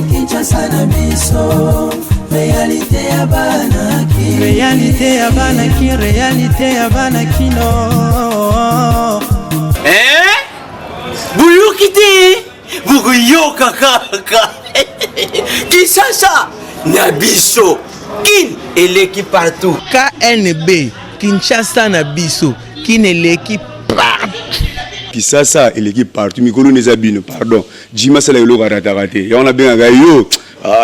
Kinshasa na biso, réalité ya banaki, réalité ya banaki, réalité ya banakino. Buyukite, bukuyoka kaka. Kinshasa na biso, kin eleki partout. KNB, Kinshasa na biso, kin eleki partout. Kinshasa eleki partout. Mikolo nezabino, pardon. Jima sala yolo karatarate. Ya on a bien yo.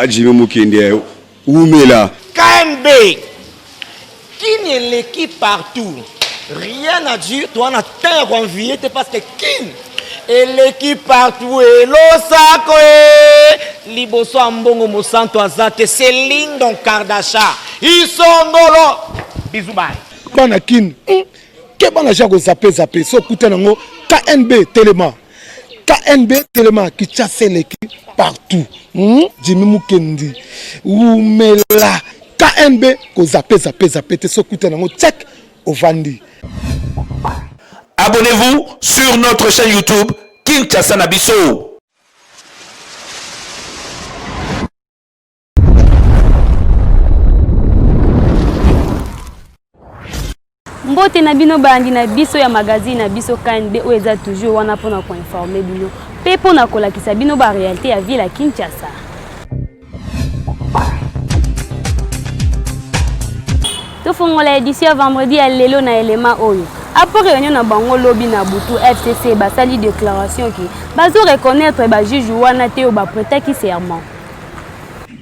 Jima mukende. Oumela. KNB, kin eleki partout. Rien à dire, toi on a terre envié, parce que kin eleki partout et l'osako liboso ambongo mosanto azate Céline Don Kardasha isongolo bisous bye bana kin ke bana jako zape so kuta nango KNB Telema qui chasse eleki partout Jimmy Mukendi Oumela KNB ko zape te so kuta nango check ovandi. Abonnez-vous sur notre chaîne YouTube Kinshasa na biso. Mbote na bino bandi na biso ya magazine na biso KNB o eza toujours wana pona ko informer bino. Pe pona ko lakisa bino ba réalité ya ville à Kinshasa. To fongola édition vendredi à lelo na élément oyo. Après réunion na bango lobby na butu FCC basali déclaration qui bazo reconnaître ba juge wana te o ba prêter qui serment.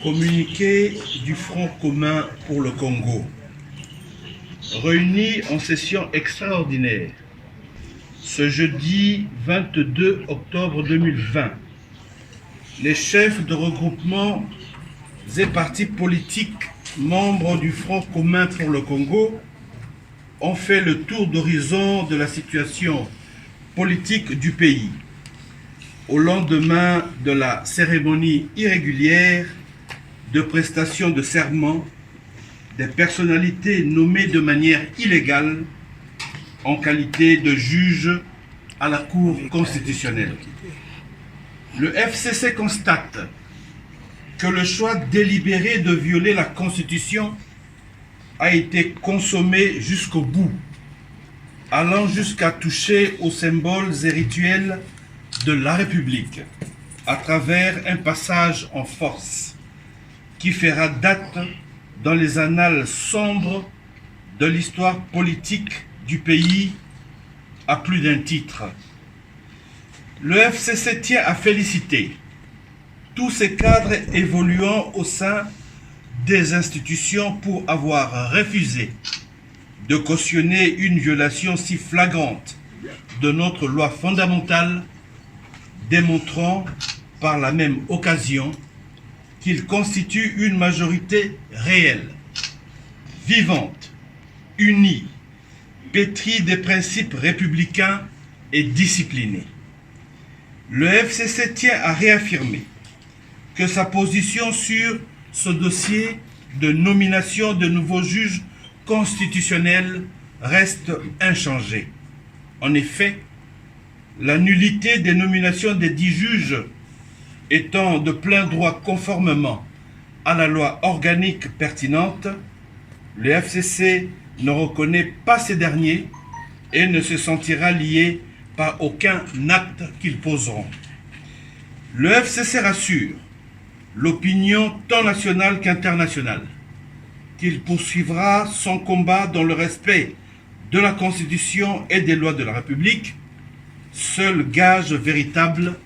Communiqué du Front commun pour le Congo. Réunis en session extraordinaire ce jeudi 22 octobre 2020, les chefs de regroupements et partis politiques membres du Front commun pour le Congo ont fait le tour d'horizon de la situation politique du pays au lendemain de la cérémonie irrégulière de prestation de serment des personnalités nommées de manière illégale en qualité de juge à la Cour constitutionnelle. Le FCC constate que le choix délibéré de violer la Constitution a été consommé jusqu'au bout, allant jusqu'à toucher aux symboles et rituels de la République, à travers un passage en force qui fera date dans les annales sombres de l'histoire politique du pays à plus d'un titre. Le FCC tient à féliciter tous ces cadres évoluant au sein des institutions pour avoir refusé de cautionner une violation si flagrante de notre loi fondamentale, démontrant par la même occasion qu'il constitue une majorité réelle, vivante, unie, pétrie des principes républicains et disciplinée. Le FCC tient à réaffirmer que sa position sur ce dossier de nomination de nouveaux juges constitutionnels reste inchangée. En effet, la nullité des nominations des 10 juges étant de plein droit conformément à la loi organique pertinente, le FCC ne reconnaît pas ces derniers et ne se sentira lié par aucun acte qu'ils poseront. Le FCC rassure l'opinion tant nationale qu'internationale qu'il poursuivra son combat dans le respect de la Constitution et des lois de la République, seul gage véritable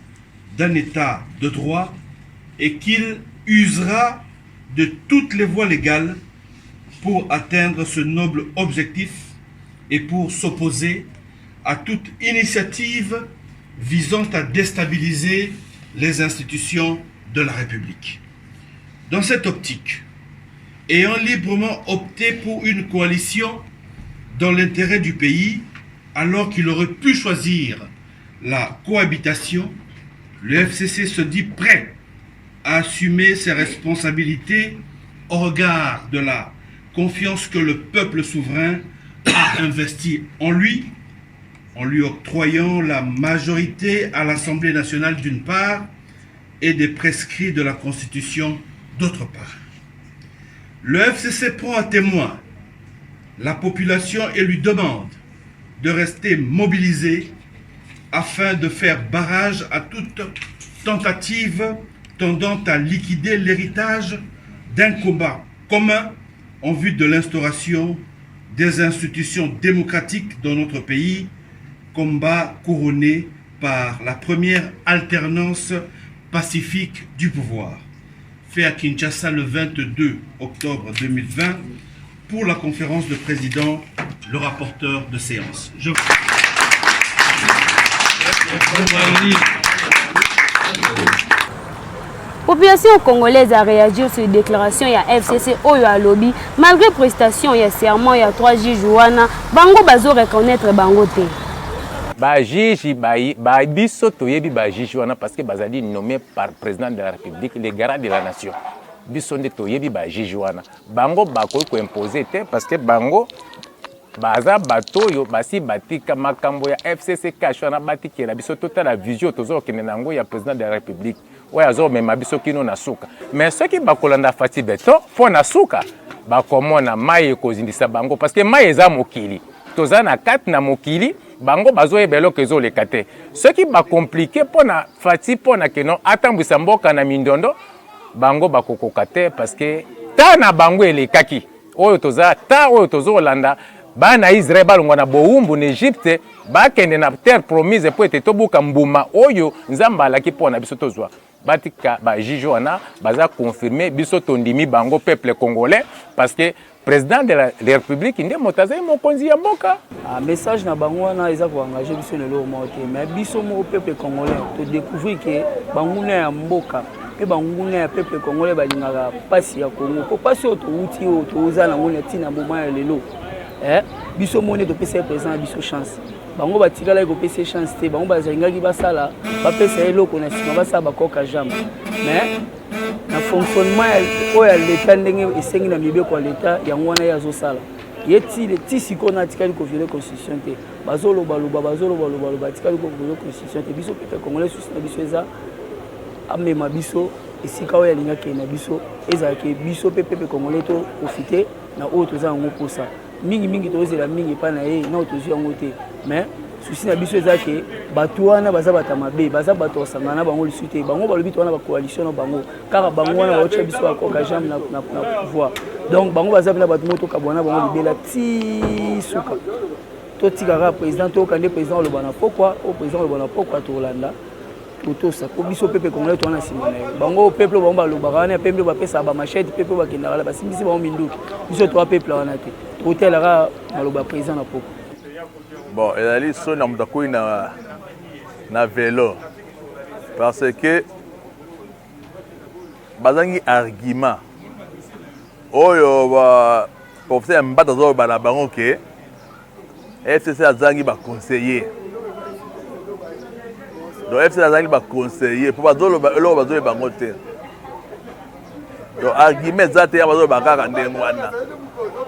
d'un État de droit, et qu'il usera de toutes les voies légales pour atteindre ce noble objectif et pour s'opposer à toute initiative visant à déstabiliser les institutions de la République. Dans cette optique, ayant librement opté pour une coalition dans l'intérêt du pays, alors qu'il aurait pu choisir la cohabitation, le FCC se dit prêt à assumer ses responsabilités au regard de la confiance que le peuple souverain a investi en lui octroyant la majorité à l'Assemblée nationale d'une part et des prescrits de la Constitution d'autre part. Le FCC prend à témoin la population et lui demande de rester mobilisée afin de faire barrage à toute tentative tendant à liquider l'héritage d'un combat commun en vue de l'instauration des institutions démocratiques dans notre pays, combat couronné par la première alternance pacifique du pouvoir. Fait à Kinshasa le 22 octobre 2020 pour la conférence de président, le rapporteur de séance. Population congolaise a réagi sur une déclaration ya FCC Oyo à lobby malgré prestation ya serment ya 3 juges wana bango bazo reconnaître bango te. Ba juge ba biso toyebi ba juge wana parce que bazali nommé par président de la République les garants de la nation. Biso nde toyebi ba juge wana bango bakoki ko imposer te parce que bango baza bato yo basi batika makambo ya FCC cash wana batikela biso tota la vision tozo kende nango ya président de la République. Ouais, azo mema biso kino na suka. Mais ceux qui bakolanda fati beto fo na suka bakomona mai ekozindisa bango parce que mai eza mokili. Toza na kati na mokili bango bazo ebelo kezo lekate. Ceux qui ba compliqué pona fati pona keno atambwisa mboka na mindondo bango bakokoka te parce que ta na bango elekaki. Oyo toza ta oyo tozo landa bana Israël balongwa na boumbu na Egypte bakende na terre promise po ete tobuka mbuma oyo nzamba alaki pona biso tozwa batika ba jijo wana baza confirmer biso tondimi bango peuple congolais parce que président de la République ndé motaza mokonzi ya mboka message na bango wana eza ko engager biso lelo mote mais biso mo peuple congolais to découvrir que banguna ya mboka pe banguna ya peuple congolais balingaka pasi ya Congo ko pasi oto uti oto ozana ngona tina mboma ya lelo biso mone to pesa président biso chance bango batikala ko pesa chance te bango bazangaki basala ba pesa eloko na sima basala bakoka jambe mais na fonctionnement oya l'état ndenge esengi na mibeko ya l'état yango wana yazo sala yeti le tisiko na tikali ko violer constitution te bazolo baluba tikali ko violer constitution te biso peuple congolais susi na biso eza amema biso esika oya linga ke na biso eza ke biso peuple congolais to profiter na autre za ngo posa mingi tozela mingi pa na ye na otozi yango te mais souci na biso eza ke bato wana baza bata mabe baza bato osangana na bango lisu te bango balobi to wana ba coalition na bango kaka bango wana baotia biso bakoka jambe na pouvoir donc bango baza na bato moto kabwana bango libela ti suka to tikaka président to kande président oloba na pourquoi au président oloba na pourquoi to Rolanda totosa ko biso peuple congolais to wana simana bango peuple bango balobaka wana peuple bapesa ba machette peuple bakendaka la basimbisi bango minduki biso to peuple wana te hôtel ara maloba président na poko bon ezali so na mutakoi na vélo parce que bazangi argument oyo ba professeur Mbata zo bala bango ke FCC azangi ba conseiller donc FCC azangi ba conseiller pour bazolo bazolo bango te donc argument zate ya bazolo bakaka ndengo wana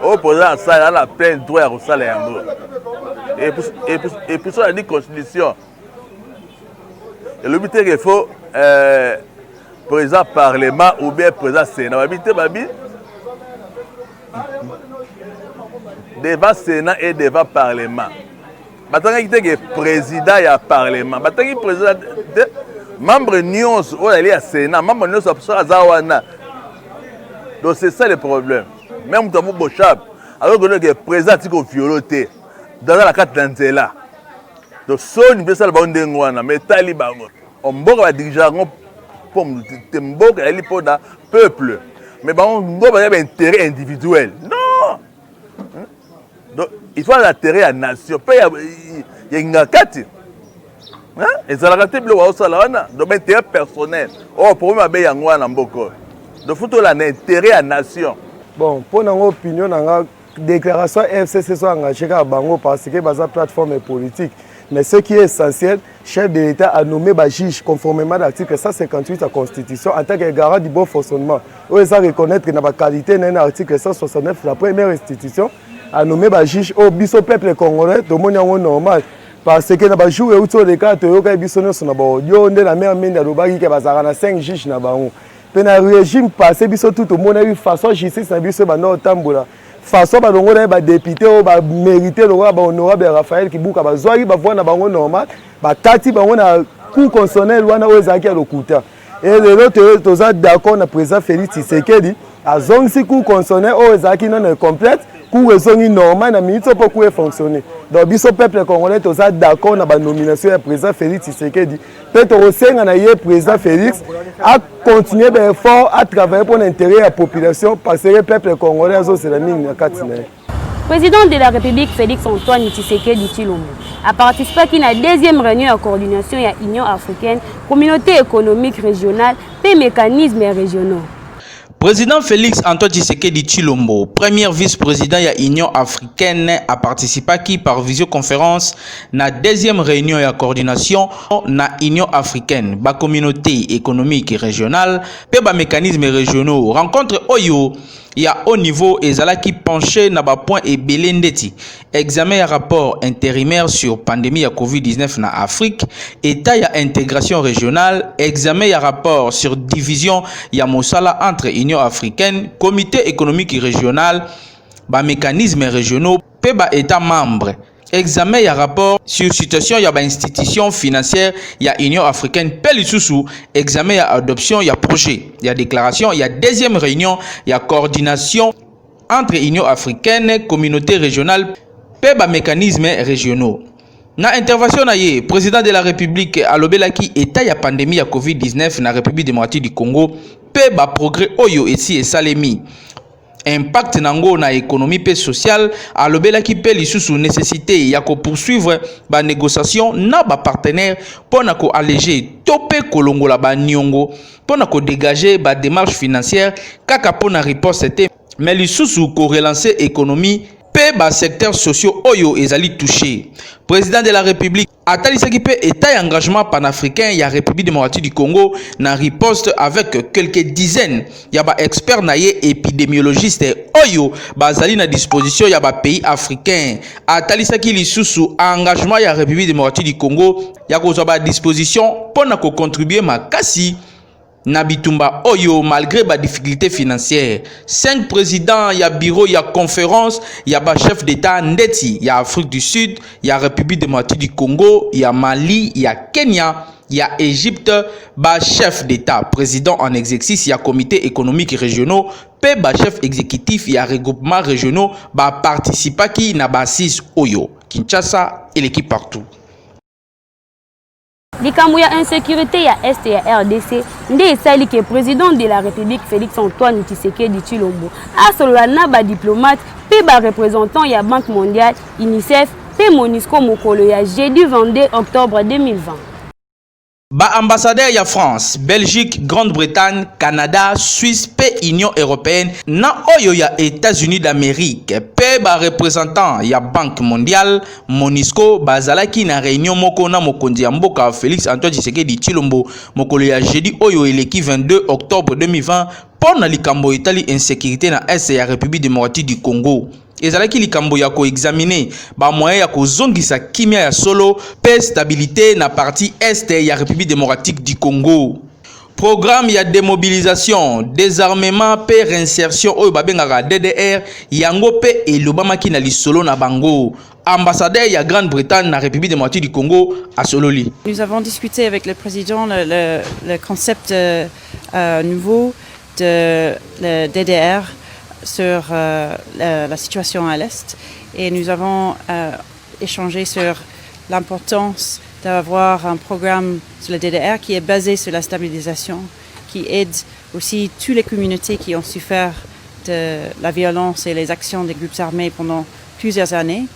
au président ça a plein droit à ça yango et puis ça la constitution et le but est qu'il faut président parlement ou bien président sénat babi devant sénat et devant parlement batanga kite que président ya parlement batanga président membre nyonso o ali ya sénat membre nyonso ça zawana donc c'est ça le problème même dans mon bochab alors que le président tiko violoté dans la carte d'Anzela donc son universal bande ngwana mais talibango on mboka ba dirigeant pour mboka ali pour da peuple mais ba ngo ba intérêt individuel non donc il faut l'intérêt à nation pas ya ngakati hein et ça la carte bleu wa sala wana donc intérêt personnel oh problème ba ya ngwana mboko donc faut l'intérêt à nation. Bon, pour notre opinion, la déclaration FCC soit engagée à Bango parce que c'est une plateforme politique. Mais ce qui est essentiel, le chef de l'État a nommé un juge conformément à l'article 158 de la Constitution en tant que garant du bon fonctionnement. Où ils reconnaître que la qualité d'un article 169, la première institution, a nommé ba juge au biso peuple congolais to moni yango normal parce que na ba jour euti o leka toyoka biso nyonso na baaudio nde na mare mende alobaki ke bazalaka na 5 juge na bango mpe na régime passé biso tu tomonaki façon justice na biso ebanda otambola façon balongo na ye badepute oyo bamérite lokola bahonorable Raphaël Kibuka bazwaki bavoi na bango normal bakati bango na cour constitutionnelle wana oyo ezalaki ya lokuta e lelo toza d'accord na président Félix Tshisekedi azongisi cour constitutionnelle oyo ezalaki nano complète cour ezongi normal na minute mpo cour efonctionne donc biso peuple congolais toza d'accord na banomination ya président Félix Tshisekedi mpe tokosenga na ye président Félix a continuer baeffort a travailler pour l'intérêt de la population parce que le peuple congolais azosela mingi na kati na ye. Président de la République Félix Antoine Tshisekedi Tshilombo a participé à la deuxième réunion de coordination de l'Union africaine, communauté économique régionale et mécanismes régionaux. Président Félix Antoine Tshisekedi Tshilombo, premier vice-président de l'Union africaine, a participé par visioconférence à la deuxième réunion de coordination de l'Union africaine, la communauté économique régionale et les mécanismes régionaux. Rencontre Oyo. Il y a au niveau ezalaki penché na ba point et belendeti examen ya rapport intérimaire sur pandémie ya COVID-19 na Afrique, état ya intégration régionale, examen ya rapport sur division ya mosala entre Union africaine, comité économique régional, ba mécanismes régionaux, pe ba état membre. Examen ya rapport sur situation ya ba institution financière ya Union africaine pelisusu, examen ya adoption ya projet, ya déclaration, ya deuxième réunion ya coordination entre Union africaine, communauté régionale, pe ba mécanismes régionaux. Na intervention na ye, président de la République alobelaki état ya pandémie ya COVID-19 na République démocratique du Congo, pe ba progrès oyo esi esalemi. Impact nango na économie pe sociale alobelaki pe lisusu nécessité ya ko poursuivre ba négociation na ba partenaire pona ko alléger topé kolongola ba nyongo pona ko dégager ba démarche financière kaka pona riposte te mais lisusu ko relancer économie pe ba secteurs sociaux oyo ezali touché. Président de la République atalisaki pe état engagement panafricain ya République démocratique du Congo na riposte avec quelques dizaines ya ba experts na ye épidémiologiste oyo bazali na disposition ya ba pays africains. Atalisaki lisusu engagement ya République démocratique du Congo ya kozwa ba disposition pona ko contribuer makasi na bitumba oyo malgré ba difficultés financières. 5 présidents ya bureau ya conférence ya ba chef d'état ndeti ya Afrique du Sud, ya République démocratique du Congo, ya Mali, ya Kenya, ya Égypte, ba chef d'état président en exercice ya comité économique régionaux, pe ba chef exécutif ya regroupement régionaux ba participaki na ba 6 oyo Kinshasa et l'équipe partout. likambo ya insécurité ya Est ya RDC nde esali ke président de la République Félix Antoine Tshisekedi Tshilombo asolola na ba diplomate pe ba représentant ya Banque mondiale, UNICEF pe MONUSCO mokolo ya jeudi 22 octobre 2020. Ba ambassadeur ya France, Belgique, Grande-Bretagne, Canada, Suisse pe Union européenne na oyo ya États-Unis d'Amérique pe ba représentant ya Banque mondiale, MONUSCO bazalaki na réunion moko na mokonzi ya mboka Félix Antoine Tshisekedi Tshilombo mokolo ya jeudi oyo eleki 22 octobre 2020 pona likambo etali insécurité na Est ya République démocratique du Congo. Ezalaki likambo ya ko examiner ba moyen ya ko zongisa kimia ya solo pe stabilité na partie Est ya République démocratique du Congo. Programme ya démobilisation, désarmement pe réinsertion oyo babengaka DDR yango pe elobamaki na lisolo na bango. Ambassadeur ya Grande-Bretagne na République démocratique du Congo à Sololi. Nous avons discuté avec le président le concept nouveau de le DDR sur la situation à l'Est et nous avons échangé sur l'importance d'avoir un programme sur le DDR qui est basé sur la stabilisation, qui aide aussi toutes les communautés qui ont souffert de la violence et les actions des groupes armés pendant plusieurs années.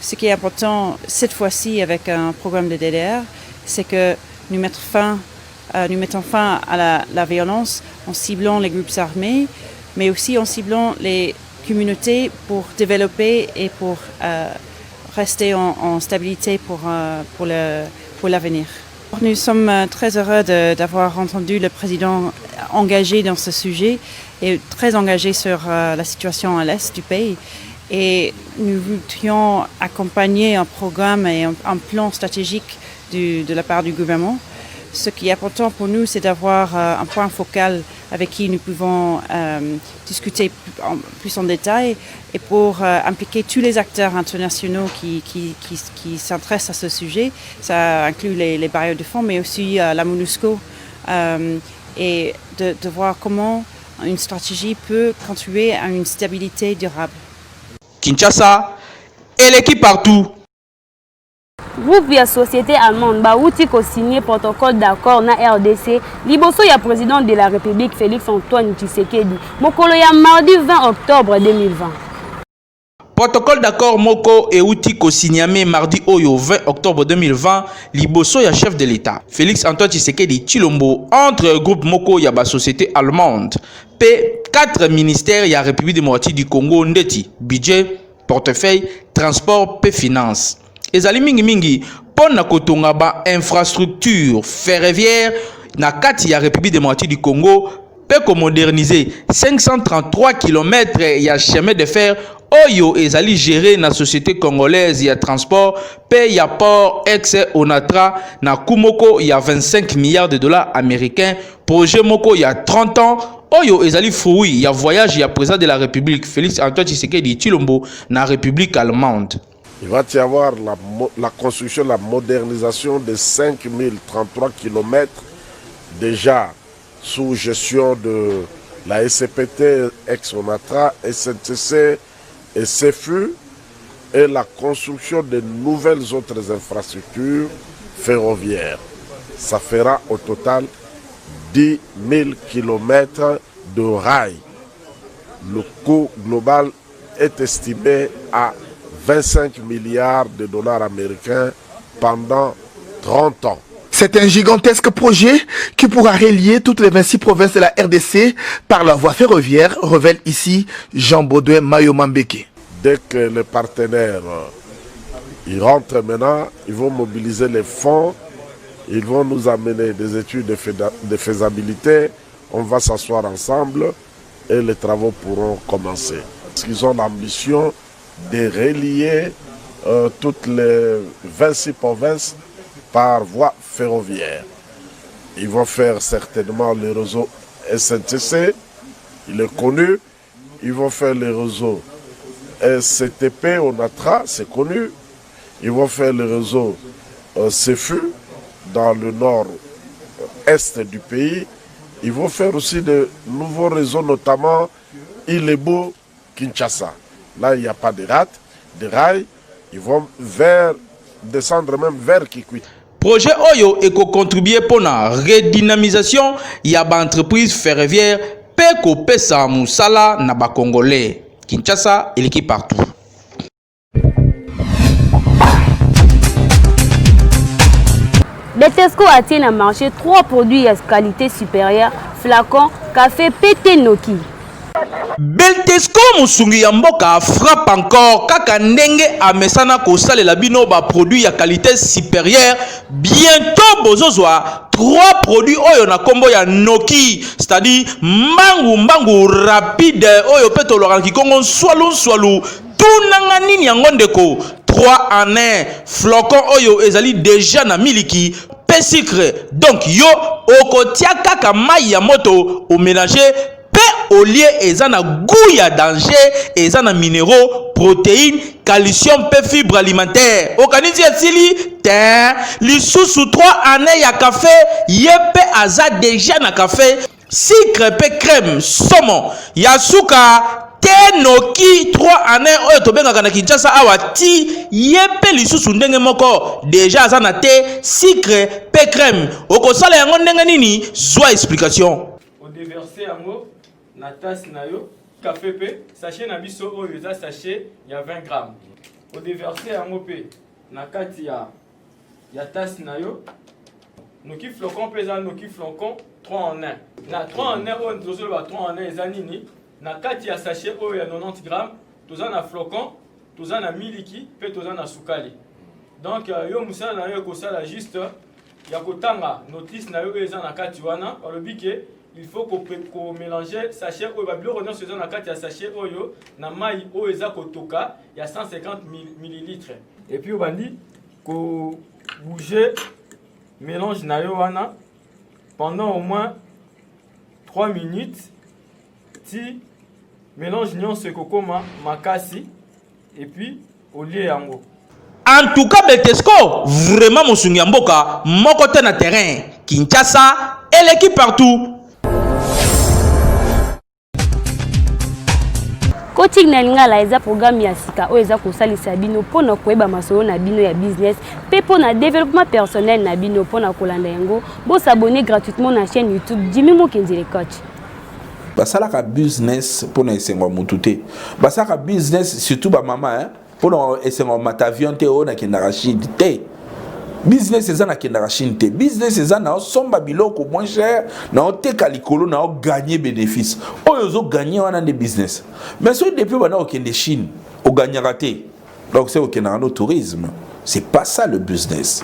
Ce qui est important cette fois-ci avec un programme de DDR, c'est que nous mettons fin à la violence en ciblant les groupes armés, mais aussi en ciblant les communautés pour développer et pour rester en stabilité pour l'avenir. Nous sommes très heureux d'avoir entendu le président engagé dans ce sujet et très engagé sur la situation à l'est du pays. Et nous voudrions accompagner un programme et un plan stratégique de la part du gouvernement. Ce qui est important pour nous, c'est d'avoir un point focal avec qui nous pouvons discuter plus en détail et pour impliquer tous les acteurs internationaux qui s'intéressent à ce sujet. Ça inclut les bailleurs de fonds, mais aussi la MONUSCO, et de voir comment une stratégie peut contribuer à une stabilité durable. Kinshasa et l'équipe partout. Groupe ya société allemande bauti ko signé protocole d'accord na RDC liboso ya président de la République Félix Antoine Tshisekedi mokolo ya mardi 20 octobre 2020. Protocole d'accord moko euti ko signamé mardi oyo 20 octobre 2020 liboso ya chef de l'État Félix Antoine Tshisekedi Tshilombo entre groupe moko ya ba société allemande p 4 ministères ya République démocratique du Congo ndeti budget, portefeuille, transport p finance. Ezali mingi pona kotonga ba infrastructure ferroviaire na kati ya République démocratique du Congo pe ko moderniser 533 km ya chemin de fer oyo ezali géré na société congolaise ya transport pe ya port ex Onatra na kumoko ya 25 milliards de dollars américains projet moko ya 30 ans oyo ezali fruit ya voyage ya président de la République Félix Antoine Tshisekedi Tshilombo na République allemande. Il va y avoir la construction, la modernisation de 5033 km déjà sous gestion de la SCPT, ex-Onatra, SNCC et CFU, et la construction de nouvelles autres infrastructures ferroviaires. Ça fera au total 10 000 km de rails. Le coût global est estimé à 25 milliards de dollars américains pendant 30 ans. C'est un gigantesque projet qui pourra relier toutes les 26 provinces de la RDC par la voie ferroviaire, révèle ici Jean-Baudouin Mayomambeke. Dès que les partenaires ils rentrent maintenant, ils vont mobiliser les fonds, ils vont nous amener des études de faisabilité, on va s'asseoir ensemble et les travaux pourront commencer. Parce qu'ils ont l'ambition de relier toutes les 26 provinces par voie ferroviaire. Ils vont faire certainement le réseau SNCC, il est connu. Ils vont faire le réseau SCTP, Onatra, c'est connu. Ils vont faire le réseau CFU dans le nord-est du pays. Ils vont faire aussi de nouveaux réseaux, notamment Ilebo, Kinshasa. Là, il n'y a pas de rails. Ils vont descendre même vers Kikwit. Projet Oyo éco-contribué pour la redynamisation ya ba entreprise ferroviaire Peko Pesa Moussala na ba Congolais. Kinshasa et l'équipe partout. Betesco a tient à marché 3 produits à qualité supérieure, flacon, café, pété Noki. Beltesco musungi ya mboka frappe encore kaka ndenge amesana kosalela bino ba produit ya qualité supérieure. Bientôt bozozwa 3 produits oyo na kombo ya Noki, c'est-à-dire mbangu rapide oyo peto lorangi kongo swalou tunanga nini yango ndeko 3 en 1 flocon oyo ezali déjà na miliki pe sucre. Donc yo okotia kaka mai ya moto au mélanger au lieu ezana goût ya danger ezana minéraux, protéines, calcium pe fibres alimentaires. Okanisi esili te lisusu 3 années ya café yepe aza déjà na café sucre pe crème saumon ya suka te Noki 3 années oyo tobengaka na Kinshasa awa ti yepe lisusu ndenge moko déjà aza na te sucre pe crème. Okosala yango ndenge nini zwa explication. Au déverser yango na tasse na yo café pe sachet na biso oyo eza sachet ya 20 grammes. Au déverser yango pe na kati ya tasse na yo Noki flocon pe eza Noki flocon 3 en 1. Na 3 en 1 oyo tozoloba 3 en 1 eza nini? Na kati ya sachet oyo ya 90 grammes toza na flocon, toza na miliki pe toza na sukali. Donc yo musala na yo kosala juste ya kotanga notice na yo eza na kati wana alobi ke il faut qu'on mélange sachet oyo ba biloko nyonso eza na kati ya sachet oyo na mai oyo eza kotoka ya 150 ml. Et puis obandi ko bouger mélange na yo wana pendant au moins 3 minutes ti mélange nyonso ekokoma makasi et puis olie yango. En tout cas, Betesco, vraiment Mosungi Mboka, mon côté na terrain, Kinshasa, et l'équipe partout. Coaching na lingala eza programme ya sika o eza kosalisa bino pona koyeba masolo na bino ya business pe pona développement personnel na bino pona kolanda yango bo s'abonner gratuitement na chaîne YouTube Jimmy Mukendi le coach. Basalaka business pona esengo mutute. Basalaka business surtout ba mama hein. Pour esengo matavion te o na kendaka Chine te. Business eza na kendaka Chine te. Business eza na somba biloko moins cher na oteka likolo na gagner bénéfice. Oyo zo gagner wana de business. Mais so depuis bana okende Chine, o gagnera te. Donc c'est okenda no tourisme. C'est pas ça le business.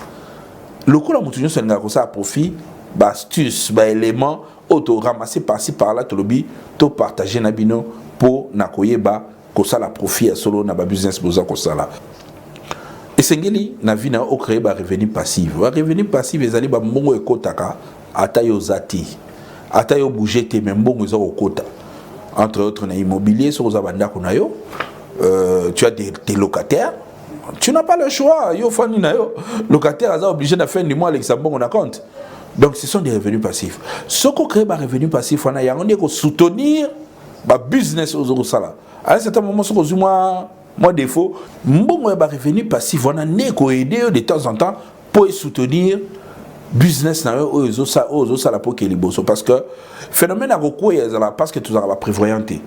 Le coup la mutunyo so ngaka ça profit, ba astuce, ba élément auto ramasser par-ci par-là to lobi, to partager na bino pour na koyeba ko ça la profit à solo na ba business boza ko ça là. Et sengeli na vie na o créer ba revenu passif. Ba revenu passif ezali ba mbongo ekotaka ata yo zati. Ata yo bouger te même mbongo zo okota. Entre autres na immobilier sur za banda ko na yo, tu as des locataires. Tu n'as pas le choix, yo fani na yo. Locataire aza obligé de fin du mois avec sa mbongo na compte. Donc ce sont des revenus passifs. Ce qu'on crée ba revenu passif on a yango ko soutenir ba business aux sala. À un certain moment, ce que moi défaut, mbongo ba revenu passif, on a négo aider de temps en temps pour soutenir business na eux ça la pour que liboso parce que phénomène à recoyer parce que tout ça va prévoyanter.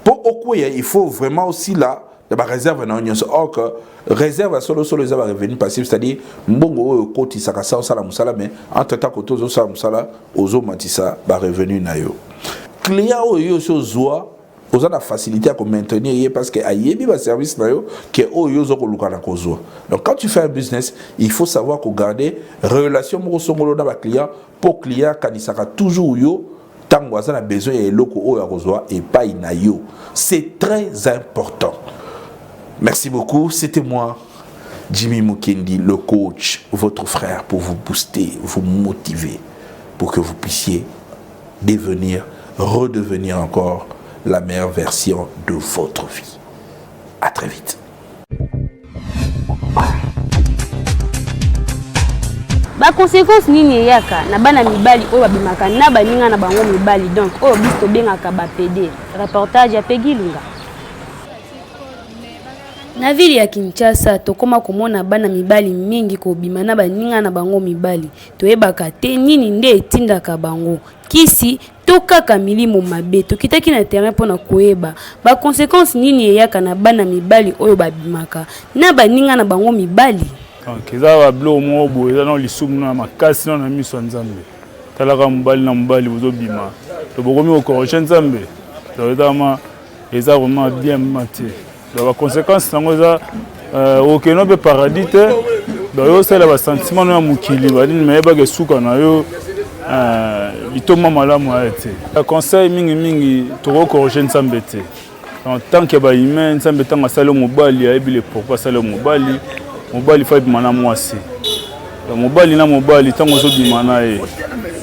Pour recoyer, il faut vraiment aussi là de la réserve na union or que réserve solo les revenus passifs c'est-à-dire mbongo koti saka ça la musala mais entre temps que tout ça musala ozo matisa ba revenu na yo. Client oyo so zoa aux la facilité à maintenir parce que ayebi ba service na yo que oyo zo ko lukana ko zoa. Donc quand tu fais un business, il faut savoir ko garder relation mo songolo na ba client pour client kanisaka toujours yo tango aza na besoin et loko oyo akozoa et pas na yo. C'est très important. Merci beaucoup, c'était moi Jimmy Mukendi, le coach, votre frère pour vous booster, vous motiver pour que vous puissiez redevenir encore la meilleure version de votre vie. À très vite. Ba conséquence nini yaka na bana mibali oyo babimaka na baninga na bango mibali donc oyo biso bengaka ba PD. Reportage ya Peggy Lunga. Na ville ya Kinshasa tokoma komona bana mibali mingi kobima na baninga na bango mibali toyebaka te nini nde etindaka bango kisi tokaka milimo mabe tokitaki na terrain pona koyeba ba conséquence nini eyaka na bana mibali oyo babimaka na baninga na bango mibali. Donc eza ba blo mo bo eza na lisumu na makasi na miso nzambe talaka mobali na mobali bozobima to bokomi okoroshe nzambe to eza vraiment bien maté. Donc la conséquence c'est aucun peu paradis te donc c'est le sentiment na mukili bali meba ke suka na yo litoma malamu aete conseil mingi to corriger nzambe te en tant que ba humain nzambe tanga sala mobali ayebile pourquoi sala mobali fa bimana mwasi mobali na mobali tango zo bimana e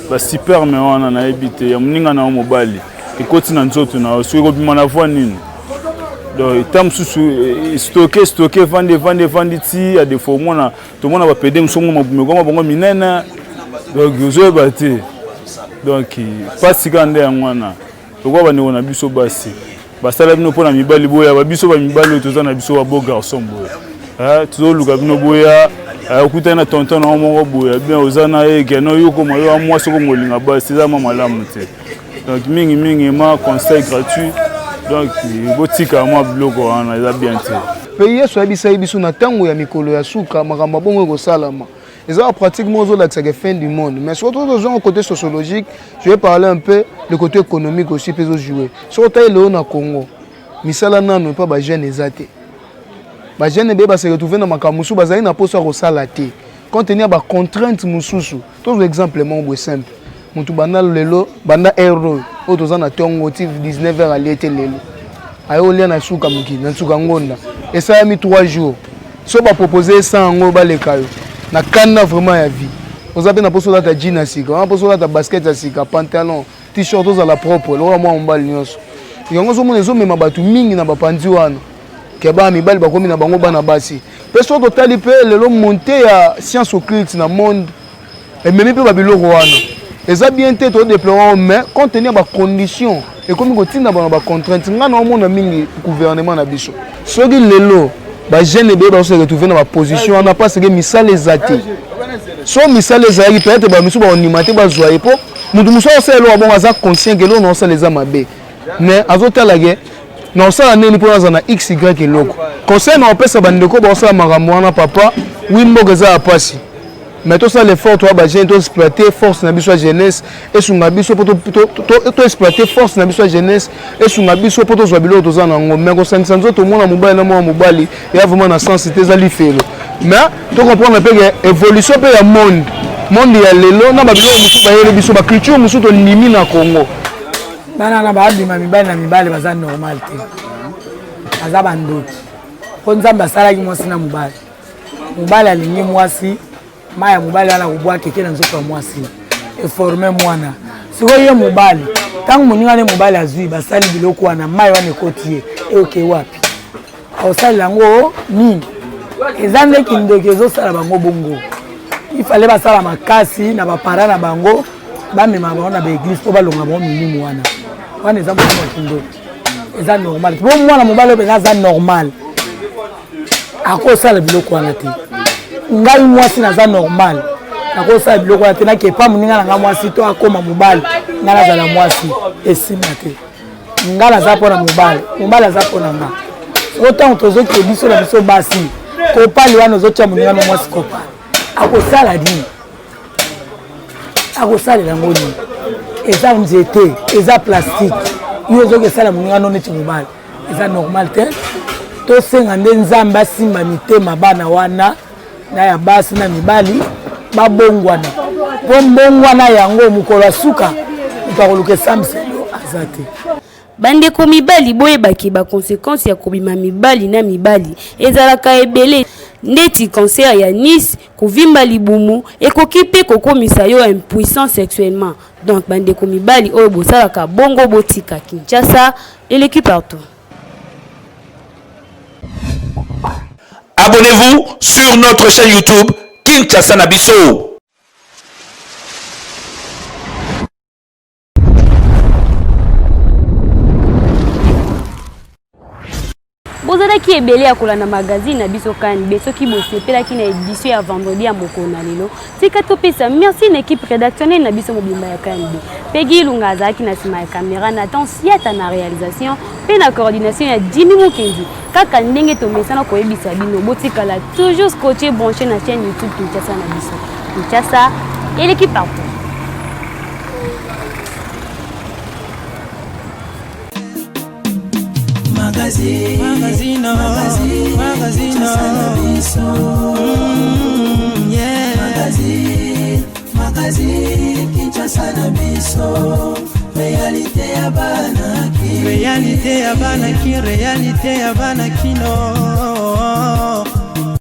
ba super me wana na ebite ya mninga na mobali ekoti na nzoto na so ko bimana voix nini. Donc tam susu stocker vendre ti à des fois mona to mona ba pede msongo mabumego bongo minena donc zo bate donc pasi kande ya mwana to kwa bane na biso basi basala bino pona mibali boya ba biso ba mibali to za na biso ba beau garçon boya to luka bino boya okuta na tonton na mo boya bien ozana e keno yoko mayo amwa soko molinga basi za mama lamu te donc mingi ma conseil gratuit. Donc, botika moi bloco on a bien te. Pays so abisa biso na tango ya mikolo ya suka makamba bongo ko salama. Eza pratiquement zo la fin du monde. Mais surtout dans un côté sociologique, je vais parler un peu le côté économique aussi peut jouer. Surtout le na Congo. Misala nanu pas ba jeune ezate. Ba jeune be ba se retrouver na makamusu bazali na poso ko sala te. Quand il y a ba contrainte mususu. Tout exemple mon simple. mutu banda lelo banda euro otoza na tongo ti 19h aliete lelo ayo lia na suka muki na suka ngonda esa mi 3 jours so ba proposer ça ngo baleka yo na kana vraiment ya vie ozabe na poso la ta jean asika na poso la ta basket asika pantalon t-shirt oza la propre lo mwa mbali nyonso yango zo mona zo mema batu mingi na bapandi wana ke ba mibali bakomi na bango bana basi peso totali pe lelo monter ya science occulte na monde et même pe ba biloko wana eza bien te to déplorer mais contenir ba conditions et comme ko tinda ba contrainte ngana o mona mingi gouvernement na biso soki lelo ba jeune be ba se retrouver na ba position on n'a pas ce que misale ezate so misale ezali peut-être ba misu ba onimate ba zoye po mutu muso o selo bon aza conscient que lo no sala eza mabe mais azotala ke na sala neni po na xy eloko conseil na opesa bandeko ba sala makambo wana papa wimbo za apasi mais tout ça l'effort toi ba jeune to exploiter force na biso jeunesse et sunga biso poto to exploiter force na biso jeunesse et sunga biso poto zo bilo to za na ngombe ko sanisa nzoto mona mobali na mona mobali ya vraiment na sens te za lifelo mais to comprendre pe que évolution pe ya monde ya lelo na ba bilo musu ba yele biso ba culture musu to limi na Congo bana na ba bima mibali na mibali baza normal te baza bandoki ko nzamba sala ki mwasi na mobali alingi mwasi maya mobali ana kubwa keke na nzoto mwasi e former mwana siko ye mobali tangu moninga ne mobali azui basali biloko wana maya wana ekotie e oke wapi ausali lango nini ezande kindeke zo sala bango bongo ifale basala makasi na bapara na bango bamema bango na ba église po balonga bango milimu wana eza bongo kindeke eza normal po mwana mobali obe za normal akosala biloko wana te ngai mwasi naza normal nakosala biloko wana te nakepa moninga na nga mwasi to akoma mobali nga nazala mwasi esima te nga naza mpo na mobali aza mpo na nga otango tozokie biso na biso basi kopali wana ozotia moninga na mwasi kopali akosala nini akosalela yango nini eza nzete eza plastique yo ozokesala moninga no neti mobali eza normal te tosenga nde nzambe asimba mitema bana wana na ya basi na mibali babongwana po mbongwana yango mokolo asuka mutakoluka esamselo aza te bandeko mibali boyebaki baconséquence ya kobima mibali na mibali ezalaka ebele ndeti cancer ya Nice kovimba libumu ekoki mpe kokomisa yo impuissant sexuellement donc bandeko mibali oyo bosalaka bongo botika Kinshasa eleki partout. Abonnez-vous sur notre chaîne YouTube Kinshasa na biso. bozalaki ebele ya kolanda magazine na biso kani soki bosepelaki na édition ya vendredi ya mokolo na lelo tika topesa merci na équipe rédactionnelle na biso mobimba ya kani Peggy Lunga azalaki na nsima ya caméra Nathan Siata na réalisation pe na coordination ya Jimmy Mukenzi kaka ndenge tomesana koyebisa bino botikala toujours scotché branché na chaîne YouTube Kinshasa na biso Kinshasa et l'équipe partout. Magazine Kinshasa na biso réalité ya bana ki réalité ya bana kino